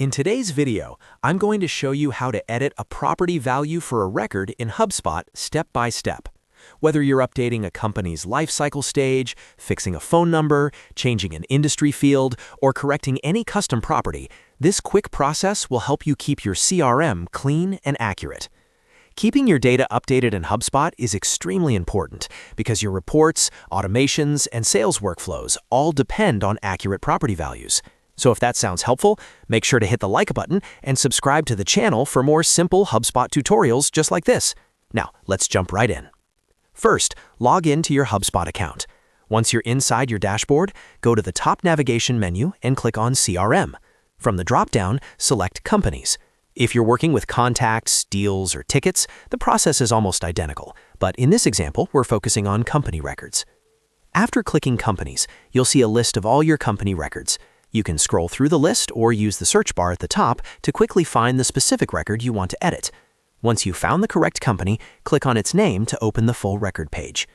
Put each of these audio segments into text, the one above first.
In today's video, I'm going to show you how to edit a property value for a record in HubSpot step by step. Whether you're updating a company's lifecycle stage, fixing a phone number, changing an industry field, or correcting any custom property, this quick process will help you keep your CRM clean and accurate. Keeping your data updated in HubSpot is extremely important because your reports, automations, and sales workflows all depend on accurate property values. So if that sounds helpful, make sure to hit the like button and subscribe to the channel for more simple HubSpot tutorials just like this. Now, let's jump right in. First, log in to your HubSpot account. Once you're inside your dashboard, go to the top navigation menu and click on CRM. From the drop-down, select Companies. If you're working with contacts, deals, or tickets, the process is almost identical, but in this example, we're focusing on company records. After clicking Companies, you'll see a list of all your company records. You can scroll through the list or use the search bar at the top to quickly find the specific record you want to edit. Once you've found the correct company, click on its name to open the full record page.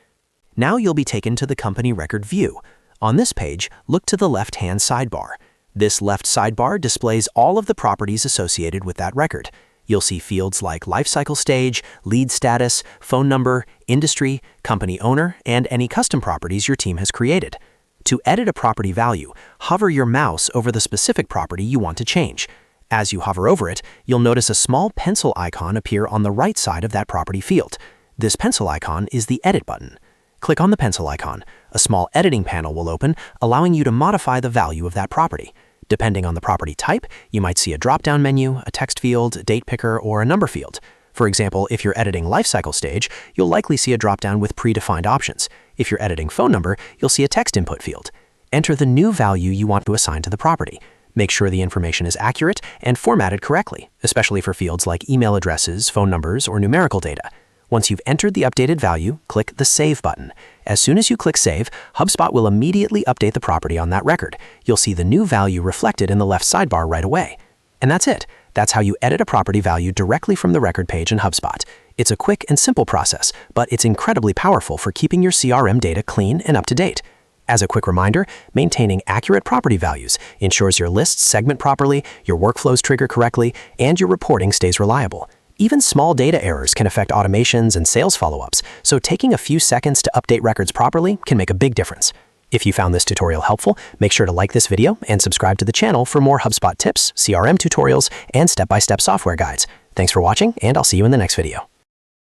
Now you'll be taken to the company record view. On this page, look to the left-hand sidebar. This left sidebar displays all of the properties associated with that record. You'll see fields like lifecycle stage, lead status, phone number, industry, company owner, and any custom properties your team has created. To edit a property value, hover your mouse over the specific property you want to change. As you hover over it, you'll notice a small pencil icon appear on the right side of that property field. This pencil icon is the Edit button. Click on the pencil icon. A small editing panel will open, allowing you to modify the value of that property. Depending on the property type, you might see a drop-down menu, a text field, a date picker, or a number field. For example, if you're editing lifecycle stage, you'll likely see a drop-down with predefined options. If you're editing phone number, you'll see a text input field. Enter the new value you want to assign to the property. Make sure the information is accurate and formatted correctly, especially for fields like email addresses, phone numbers, or numerical data. Once you've entered the updated value, click the Save button. As soon as you click Save, HubSpot will immediately update the property on that record. You'll see the new value reflected in the left sidebar right away. And that's it. That's how you edit a property value directly from the record page in HubSpot. It's a quick and simple process, but it's incredibly powerful for keeping your CRM data clean and up to date. As a quick reminder, maintaining accurate property values ensures your lists segment properly, your workflows trigger correctly, and your reporting stays reliable. Even small data errors can affect automations and sales follow-ups, so taking a few seconds to update records properly can make a big difference. If you found this tutorial helpful, make sure to like this video and subscribe to the channel for more HubSpot tips, CRM tutorials, and step-by-step software guides. Thanks for watching, and I'll see you in the next video.